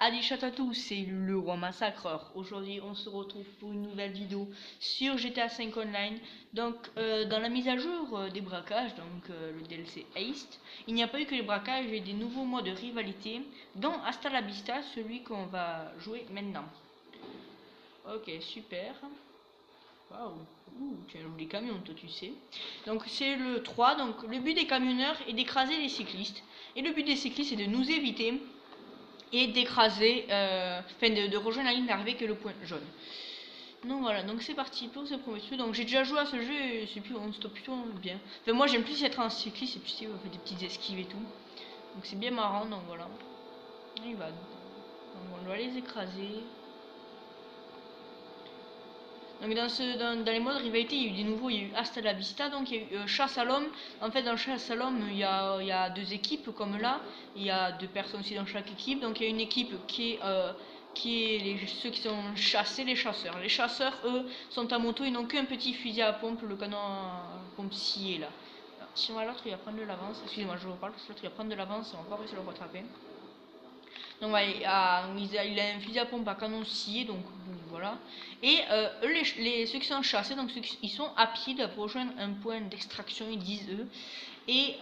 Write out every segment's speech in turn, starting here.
Adi Chatatou, c'est le roi massacreur. Aujourd'hui, on se retrouve pour une nouvelle vidéo sur GTA 5 Online. Donc, dans la mise à jour des braquages, donc le DLC Heist, il n'y a pas eu que les braquages et des nouveaux modes de rivalité, dont Hasta la Vista, celui qu'on va jouer maintenant. Ok, super. Waouh, tu as un joli camion, toi, tu sais. Donc, c'est le 3. Donc, le but des camionneurs est d'écraser les cyclistes. Et le but des cyclistes est de nous éviter et d'écraser, enfin de rejoindre la ligne d'arrivée que le point jaune. Donc voilà, donc c'est parti pour ce premier truc. Donc j'ai déjà joué à ce jeu et c'est plus, on stoppe plutôt bien. Enfin moi j'aime plus être en cycliste, et puis on fait des petites esquives et tout. Donc c'est bien marrant, donc voilà. Il va. Donc on doit les écraser. Donc dans les modes rivalité, il y a eu des nouveaux, il y a eu Hasta la Vista, donc il y a eu chasse à l'homme. En fait dans chasse à l'homme, il y a deux équipes comme là, il y a deux personnes aussi dans chaque équipe. Donc il y a une équipe qui est ceux qui sont chassés, les chasseurs. Les chasseurs, eux, sont à moto, ils n'ont qu'un petit fusil à pompe, le canon à pompe scié là. Alors, si on va l'autre, il va prendre de l'avance. Excusez-moi, je vous parle parce que l'autre il va prendre de l'avance, on va pas réussir à le rattraper. Donc voilà, il a un fusil à pompe à canon scié, donc voilà. Et ceux qui sont chassés, donc ils sont à pied, doivent rejoindre un point d'extraction, ils disent eux. Et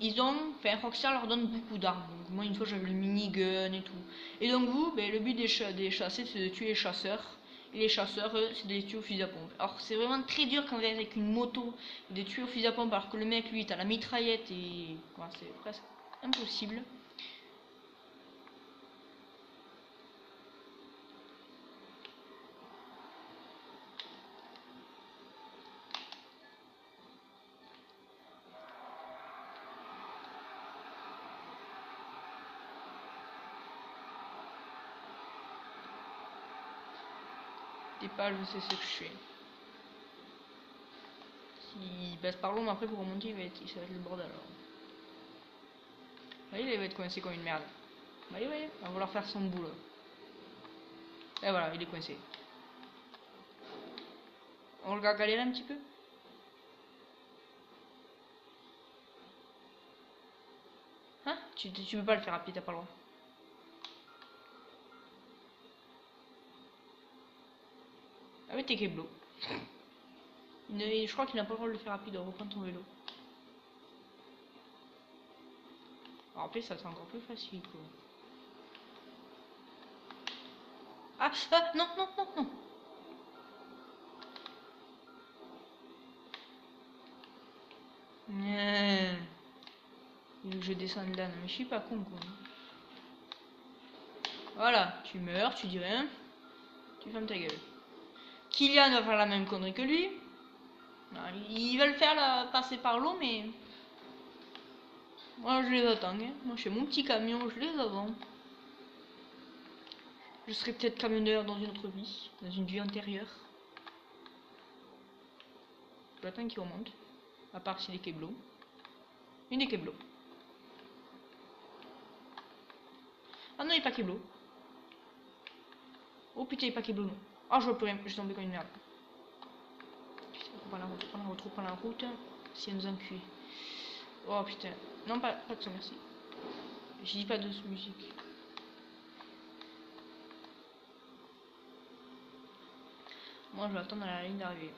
ils ont, enfin Rockstar leur donne beaucoup d'armes. Donc moi une fois j'avais le minigun et tout. Et donc vous, ben, le but des chassés c'est de tuer les chasseurs. Et les chasseurs, eux, c'est de les tuer au fusil à pompe. Alors c'est vraiment très dur quand vous êtes avec une moto de tuer au fusil à pompe alors que le mec lui t'as la mitraillette et voilà, c'est presque impossible. Et pas, je sais ce que je fais. S'il passe par l'eau, mais après pour remonter, ça va être le bordel alors. Voyez, il va être coincé comme une merde. Voyez, voyez, il va vouloir faire son boulot. Et voilà, il est coincé. On le regarde galérer un petit peu. Hein? Tu peux pas le faire rapide, t'as pas le droit. Ah oui, t'es Keblo. Je crois qu'il n'a pas le droit de le faire rapide, reprends ton vélo. Alors après, ça c'est encore plus facile quoi. Ah, ah, non, non, non, non. Il veut que je descende là, non, mais je suis pas con quoi. Voilà, tu meurs, tu dis rien, tu fermes ta gueule. Kylian va faire la même connerie que lui. Ils veulent faire passer par l'eau, mais moi je les attends. Hein. Moi je fais mon petit camion, je les attends. Je serai peut-être camionneur dans une autre vie, dans une vie antérieure. J'attends qu'il remonte. À part s'il est Keblo. Il est Keblo. Ah non, il est pas Keblo. Oh putain, il est pas Keblo non. Ah, je vois plus rien, je suis tombé comme une merde. Prends la route, prends la route, prends la route. Si elle nous encuit. Oh putain. Non, pas de ça, merci. Je dis pas de musique. Moi, je vais attendre à la ligne d'arrivée.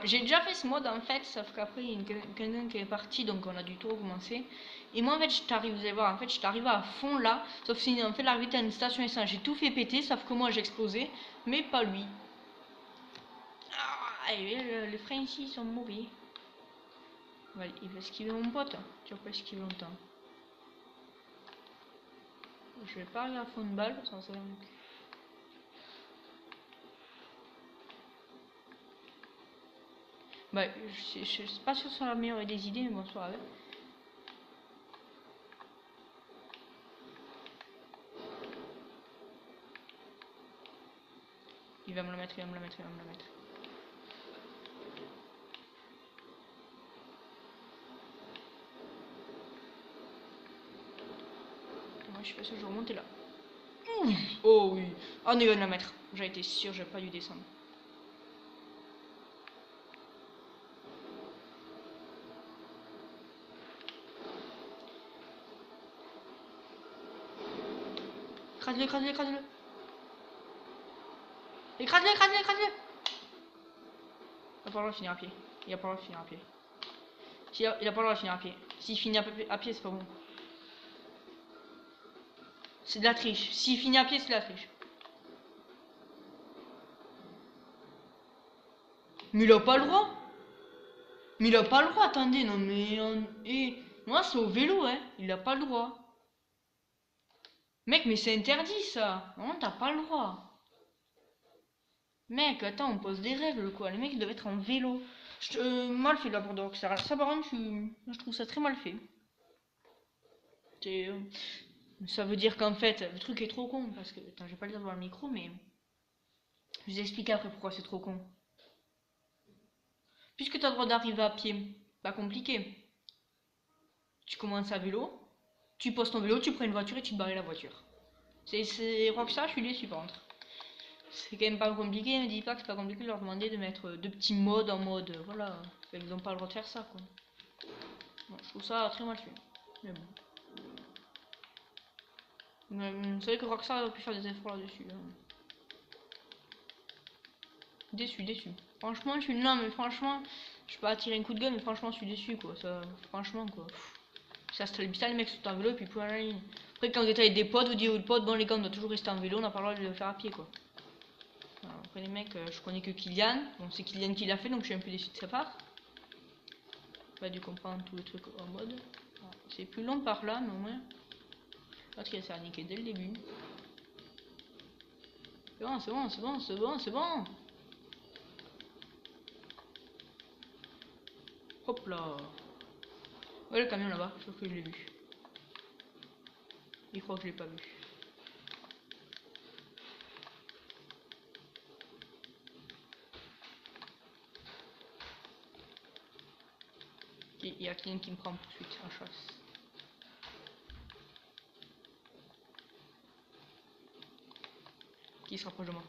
J'ai déjà fait ce mode en fait, sauf qu'après il y a quelqu'un qui est parti, donc on a dû tout recommencer. Et moi en fait, vous allez voir, en fait, je t'arrive à fond là, sauf si en fait l'arrivée à une station essence, j'ai tout fait péter, sauf que moi j'ai explosé, mais pas lui. Ah, et les freins ici sont mauvais. Ouais, il va esquiver mon pote, tu vas pas esquiver longtemps. Je vais pas arriver à fond de balle, ça va me... Bah, je suis pas sûr que ce soit la meilleure des idées, mais bon, soit avec. Il va me le mettre, il va me le mettre, il va me le mettre. Moi, je sais pas si je remonte là. Ouh, oh oui. Oh, il va me la mettre. J'ai été sûr, j'ai pas dû descendre. écrase-le, écrase-le, écrase-le. Écrase-le, écrase-le, écrase-le. Il a pas le droit de finir à pied. Il a pas le droit de finir à pied. Il a pas le droit de finir à pied. S'il finit à pied, c'est pas bon. C'est de la triche. S'il finit à pied, c'est de la triche. Mais il a pas le droit. Mais il a pas le droit, attendez, non mais... moi c'est au vélo, hein. Il a pas le droit. Mec, mais c'est interdit ça. Non, t'as pas le droit. Mec, attends, on pose des règles quoi. Les mecs ils doivent être en vélo. Mal fait la part de Rockstar. Ça par contre, je trouve ça très mal fait. Ça veut dire qu'en fait, le truc est trop con. Parce que, attends, je vais pas le dire dans le micro, mais... Je vous explique après pourquoi c'est trop con. Puisque tu as le droit d'arriver à pied, pas compliqué. Tu commences à vélo, tu poses ton vélo, tu prends une voiture et tu te barres la voiture. C'est Rockstar, je suis déçu par contre. C'est quand même pas compliqué, ne dis pas que c'est pas compliqué de leur demander de mettre deux petits modes en mode, voilà. Ils n'ont pas le droit de faire ça quoi. Bon, je trouve ça très mal fait. Mais bon. C'est vrai que Rockstar aurait pu faire des efforts là-dessus. Hein. Déçu, déçu. Franchement, je suis... Non mais franchement, je peux pas tirer un coup de gueule, mais franchement, je suis déçu quoi. Ça, franchement quoi. Ça se bien les mecs sont en vélo et puis plus rien. Après quand vous êtes avec des potes, vous dites aux potes, bon les gars on doit toujours rester en vélo, on n'a pas le droit de le faire à pied quoi. Alors, après les mecs, je connais que Kylian, bon c'est Kylian qui l'a fait donc je suis un peu déçu de sa part. Pas dû comprendre tout le truc en mode. C'est plus long par là mais au moins. L'autre il s'est niqué dès le début. C'est bon, c'est bon, c'est bon, c'est bon, c'est bon. Hop là. Ouais le camion là-bas, sauf que je l'ai vu. Il croit que je l'ai pas vu. Il y a quelqu'un qui me prend tout de suite en chasse. Qui se rapproche de moi.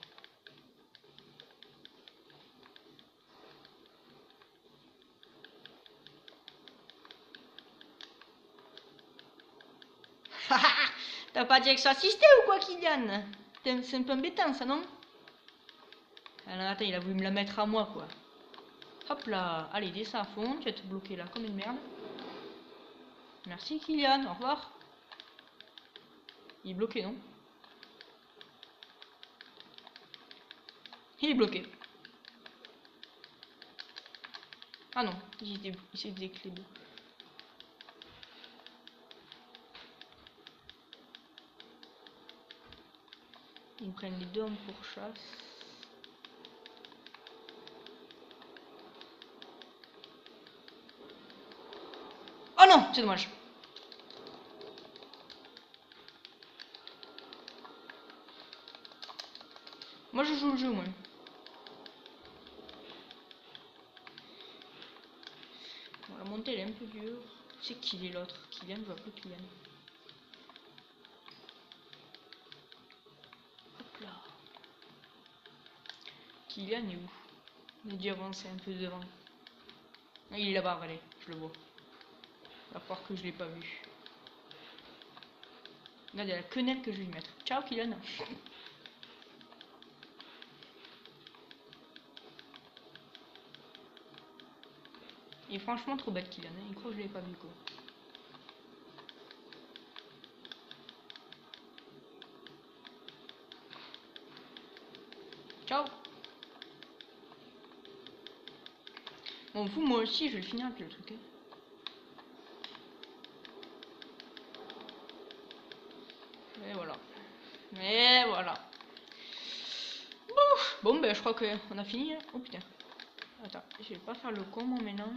T'as pas dit que ça assistait ou quoi, Kylian? C'est un peu embêtant ça, non? Alors attends, il a voulu me la mettre à moi quoi. Hop là, allez, descends à fond, tu vas te bloquer là comme une merde. Merci Kylian, au revoir. Il est bloqué, non? Il est bloqué. Ah non, il s'est déclédé. Ils me prennent les deux hommes pour chasse. Oh non, c'est dommage. Moi je joue le jeu, moi. Bon, la montée elle est un peu dure. C'est qui est l'autre? Kylian, je vois plus Kylian. Hop là. Kylian est où? Il a dû avancer un peu devant. Ah, il est là-bas, allez, je le vois. Il va falloir que je l'ai pas vu. Là, il y a la quenelle que je vais lui mettre. Ciao Kylian. Il est franchement trop bête Kylian, hein. Il croit que je l'ai pas vu quoi. Ciao. Bon, vous, moi aussi, je vais le finir avec le truc. Hein. Et voilà. Et voilà. Bon, ben, je crois qu'on a fini. Hein. Oh putain. Attends, je vais pas faire le con, moi, maintenant.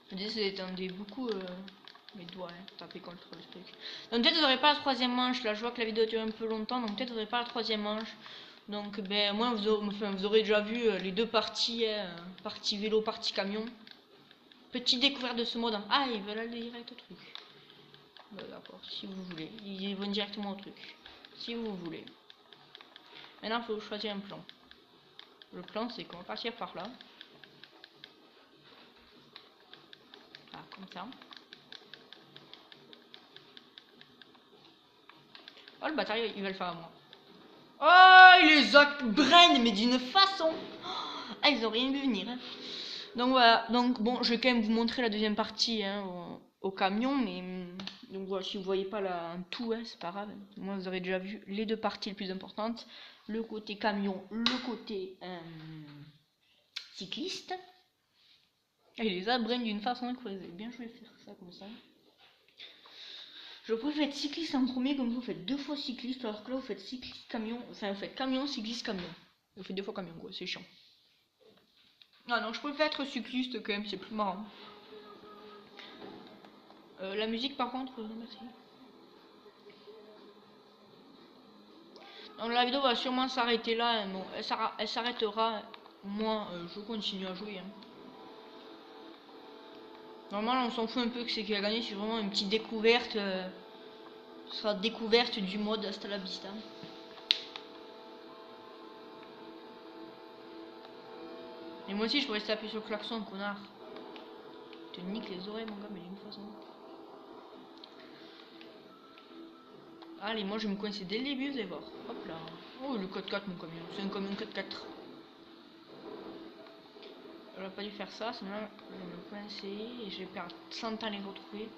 Je me disais, étendez beaucoup mes doigts, hein, taper contre le truc. Donc peut-être vous n'aurez pas la troisième manche, là je vois que la vidéo dure un peu longtemps, donc peut-être vous n'aurez pas la troisième manche. Donc ben moi vous aurez déjà vu les deux parties, partie vélo, partie camion. Petite découverte de ce mode. Ah, ils veulent aller direct au truc. Bah, d'accord, si vous voulez. Ils vont directement au truc. Si vous voulez. Maintenant, il faut choisir un plan. Le plan, c'est qu'on va partir par là. Ah, comme ça. Oh, le bâtard, il va le faire à moi. Oh, il les a brain, mais d'une façon. Ah, ils ont rien vu venir. Hein. Donc voilà, donc bon, je vais quand même vous montrer la deuxième partie hein, au camion, mais donc voilà, si vous voyez pas un tout, hein, c'est pas grave. Moi, vous aurez déjà vu les deux parties les plus importantes, le côté camion, le côté cycliste. Et les a brain d'une façon incroyable. Bien joué faire ça comme ça. Je préfère être cycliste en premier, comme vous faites 2 fois cycliste, alors que là vous faites cycliste camion, enfin vous faites camion, cycliste, camion. Vous faites 2 fois camion, quoi, c'est chiant. Ah non, je préfère être cycliste quand même, c'est plus marrant. La musique par contre, non merci. Donc la vidéo va sûrement s'arrêter là, hein, bon, elle s'arrêtera, moi je continue à jouer. Hein. Normalement on s'en fout un peu que c'est qui a gagné, c'est vraiment une petite découverte. Ce sera découverte du mode Hasta la Vista. Et moi aussi je pourrais taper sur le klaxon, connard. Tu te niques les oreilles mon gars, mais d'une façon. Allez, moi je vais me coincer dès le début, vous allez voir. Hop là. Oh, le code 4 mon camion. C'est un camion 4x4. J'aurais pas dû faire ça, sinon je vais me coincer et je vais perdre 100 ans à les retrouver.